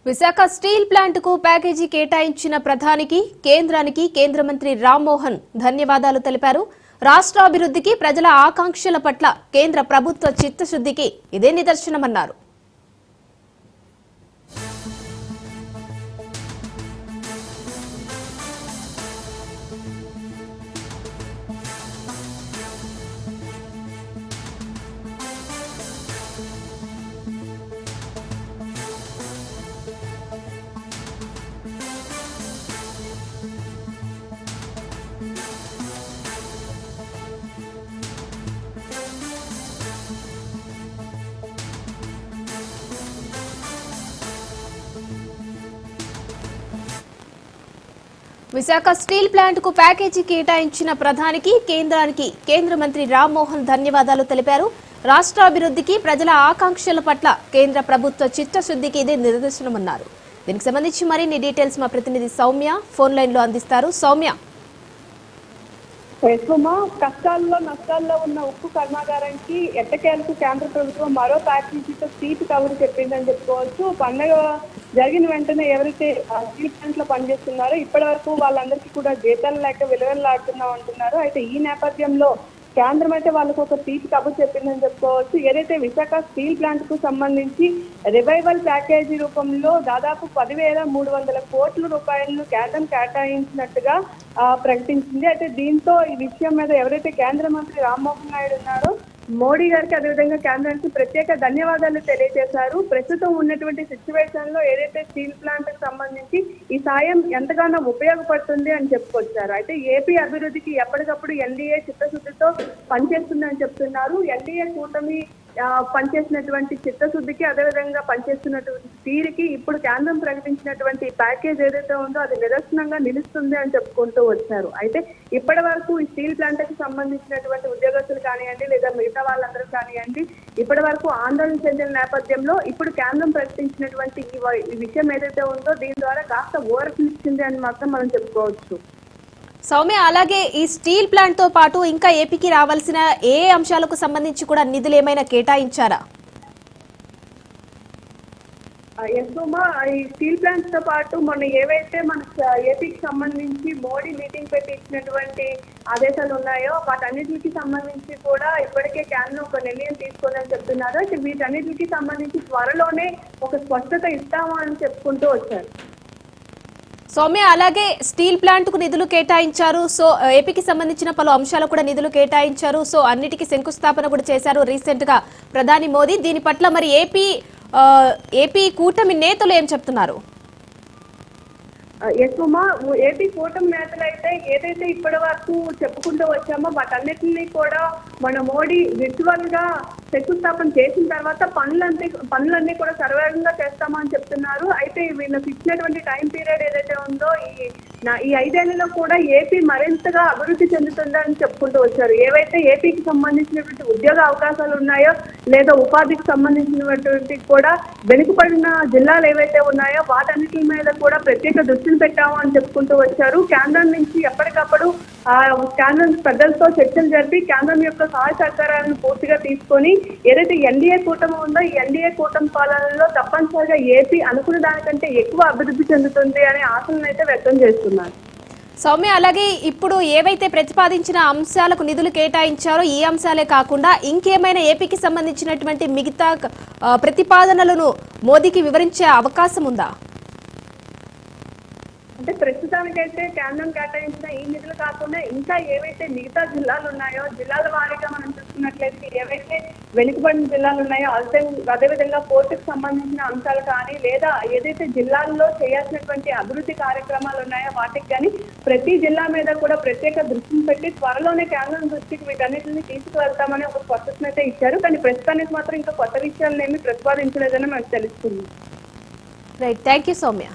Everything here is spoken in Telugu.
విశాఖ స్టీల్ ప్లాంట్ కు ప్యాకేజీ కేటాయించిన ప్రధానికి కేంద్రానికి కేంద్ర మంత్రి రామ్మోహన్ ధన్యవాదాలు తెలిపారు. రాష్ట్ర అభివృద్ధికి ప్రజల ఆకాంక్షల పట్ల కేంద్ర ప్రభుత్వ చిత్తశుద్ధికి ఇదే నిదర్శనమన్నారు. విశాఖ స్టీల్ ప్లాంట్ కు ప్యాకేజీ కేటాయించిన ప్రధానికి కేంద్రానికి కేంద్ర మంత్రి రామ్మోహన్ ధన్యవాదాలు తెలిపారు. రాష్ట్ర అభివృద్ధికి ప్రజల ఆకాంక్షల పట్ల కేంద్ర ప్రభుత్వ చిత్తశుద్ధికి ఇదే నిదర్శనమన్నారు. దీనికి సంబంధించి మరిన్ని డీటెయిల్స్ మా ప్రతినిధి సౌమ్య ఫోన్ లైన్ లో అందిస్తారు. సౌమ్య, కష్టాల్లో నష్టాల్లో ఉన్న ఉక్కు కర్మాగారానికి ఎట్టకేలకు కేంద్ర ప్రభుత్వం మరో ప్యాకేజీతో సీటు కబురు చెప్పిందని చెప్పుకోవచ్చు. పండగ జరిగిన వెంటనే ఎవరైతే స్టీల్ ప్లాంట్ లో పనిచేస్తున్నారో ఇప్పటి వరకు వాళ్ళందరికీ కూడా జీతాలు లేక విలువలాడుతున్నాం అంటున్నారు. అయితే ఈ నేపథ్యంలో కేంద్రం అయితే వాళ్ళకు ఒక సీటు కబురు చెప్పిందని చెప్పుకోవచ్చు. ఏదైతే విశాఖ స్టీల్ ప్లాంట్ కు సంబంధించి రివైవల్ ప్యాకేజీ రూపంలో దాదాపు 10,300 కోట్ల రూపాయలను కేంద్రం కేటాయించినట్టుగా ప్రకటించింది. అయితే దీంతో ఈ విషయం మీద ఎవరైతే కేంద్ర మంత్రి రామ్మోహన్ నాయుడు ఉన్నారో మోడీ గారికి అదేవిధంగా కేంద్రానికి ప్రత్యేక ధన్యవాదాలు తెలియజేశారు. ప్రస్తుతం ఉన్నటువంటి సిచ్యువేషన్ లో ఏదైతే స్టీల్ ప్లాంట్ కు సంబంధించి ఈ సాయం ఎంతగానో ఉపయోగపడుతుంది అని చెప్పుకొచ్చారు. అయితే ఏపీ అభివృద్ధికి ఎప్పటికప్పుడు ఎన్డీఏ చిత్తశుద్ధితో పనిచేస్తుందని చెప్తున్నారు. ఎన్డీఏ కూటమి పనిచేసినటువంటి చిత్తశుద్ధికి అదేవిధంగా పనిచేస్తున్నటువంటి తీరికి ఇప్పుడు కేంద్రం ప్రకటించినటువంటి ప్యాకేజ్ ఏదైతే ఉందో అది నిదర్శనంగా నిలుస్తుంది అని చెప్పుకుంటూ వచ్చారు. అయితే ఇప్పటి వరకు ఈ స్టీల్ ప్లాంట్ కి సంబంధించినటువంటి ఉద్యోగస్తులు కానివ్వండి లేదా మిగతా వాళ్ళందరూ కానివ్వండి ఇప్పటి వరకు ఆందోళన చెందిన నేపథ్యంలో ఇప్పుడు కేంద్రం ప్రకటించినటువంటి ఈ విషయం ఏదైతే ఉందో దీని ద్వారా కాస్త ఓరకిచ్చింది అని మాత్రం మనం చెప్పుకోవచ్చు. సౌమ్య, అలాగే ఈ స్టీల్ ప్లాంట్ తో పాటు ఇంకా ఏపీకి రావాల్సిన ఏ అంశాలకు సంబంధించి కూడా నిధులు ఏమైనా కేటాయించారా? ఈ స్టీల్ ప్లాంట్స్ తో పాటు మొన్న ఏవైతే మన ఏపీకి సంబంధించి మోడీ మీటింగ్ పెట్టి ఇచ్చినటువంటి ఆదేశాలు ఉన్నాయో వాటన్నిటికి సంబంధించి కూడా ఇప్పటికే కేంద్రం ఒక నిర్ణయం తీసుకోవాలని చెప్తున్నారు. వీటన్నిటికి సంబంధించి త్వరలోనే ఒక స్పష్టత ఇస్తామా అని చెప్పుకుంటూ వచ్చారు. సౌమ్య, అలాగే స్టీల్ ప్లాంట్ కు నిధులు కేటాయించారు. సో ఏపీకి సంబంధించిన పలు అంశాలకు కూడా నిధులు కేటాయించారు. సో అన్నిటికీ శంకుస్థాపన కూడా చేశారు రీసెంట్ గా ప్రధాని మోదీ. దీని పట్ల మరి ఏపీ కూటమి నేతలు ఏం చెప్తున్నారు? ఏపీ కూటమి నేతలు అయితే ఏదైతే ఇప్పటి వరకు చెప్పుకుంటూ వచ్చామో వాటన్నిటిని కూడా మన మోడీ విర్చువల్ గా శంకుస్థాపన చేసిన తర్వాత పనులన్నీ కూడా సర్వేగంగా చేస్తామని చెప్తున్నారు. అయితే వీళ్ళకి ఇచ్చినటువంటి టైం పీరియడ్ ఏదైతే ఉందో ఈ 5 ఏళ్లలో కూడా ఏపీ మరింతగా అభివృద్ధి చెందుతుందని చెప్పుకుంటూ వచ్చారు. ఏవైతే ఏపీకి సంబంధించినటువంటి ఉద్యోగ అవకాశాలు ఉన్నాయో లేదా ఉపాధికి సంబంధించినటువంటి కూడా వెనుకబడిన జిల్లాలు ఏవైతే ఉన్నాయో వాటన్నిటి మీద కూడా ప్రత్యేక దృష్టిని పెట్టాము అని చెప్పుకుంటూ వచ్చారు. కేంద్రం నుంచి ఎప్పటికప్పుడు కేంద్రం పెద్దలతో చర్చలు జరిపి కేంద్రం యొక్క సహాయ సహకారాలను పూర్తిగా తీసుకొని ఏదైతే ఎన్డీఏ కూటమి ఉందో ఈ ఎన్డీఏ కూటమి పాలనలో తప్పనిసరిగా ఏపీ అనుకున్న దానికంటే ఎక్కువ అభివృద్ధి చెందుతుంది అనే ఆశలను అయితే వ్యక్తం చేస్తున్నారు. సౌమ్య, అలాగే ఇప్పుడు ఏవైతే ప్రతిపాదించిన అంశాలకు నిధులు కేటాయించారో ఈ అంశాలే కాకుండా ఇంకేమైనా ఏపీకి సంబంధించినటువంటి మిగతా ప్రతిపాదనలను మోదీకి వివరించే అవకాశం ఉందా? అంటే ప్రస్తుతానికైతే కేంద్రం కేటాయించిన ఈ నిధులు కాకుండా ఇంకా ఏవైతే మిగతా జిల్లాలు ఉన్నాయో జిల్లాల వారీగా మనం చూసుకున్నట్లయితే ఏవైతే వెనుకబడిన జిల్లాలు ఉన్నాయో అదేవిధంగా పోర్టుకు సంబంధించిన అంశాలు కానీ లేదా ఏదైతే జిల్లాల్లో చేయాల్సినటువంటి అభివృద్ధి కార్యక్రమాలు ఉన్నాయో వాటికి కానీ ప్రతి జిల్లా మీద కూడా ప్రత్యేక దృష్టిని పెట్టి త్వరలోనే కేంద్రం దృష్టికి వీటన్నిటిని తీసుకువెళ్తామని ఒక స్పష్టత అయితే ఇచ్చారు. కానీ ప్రస్తుతానికి మాత్రం ఇంకా కొత్త విషయాలను ఏమి ప్రతిపాదించలేదని మనకు తెలుస్తుంది. Right, thank you Soumya.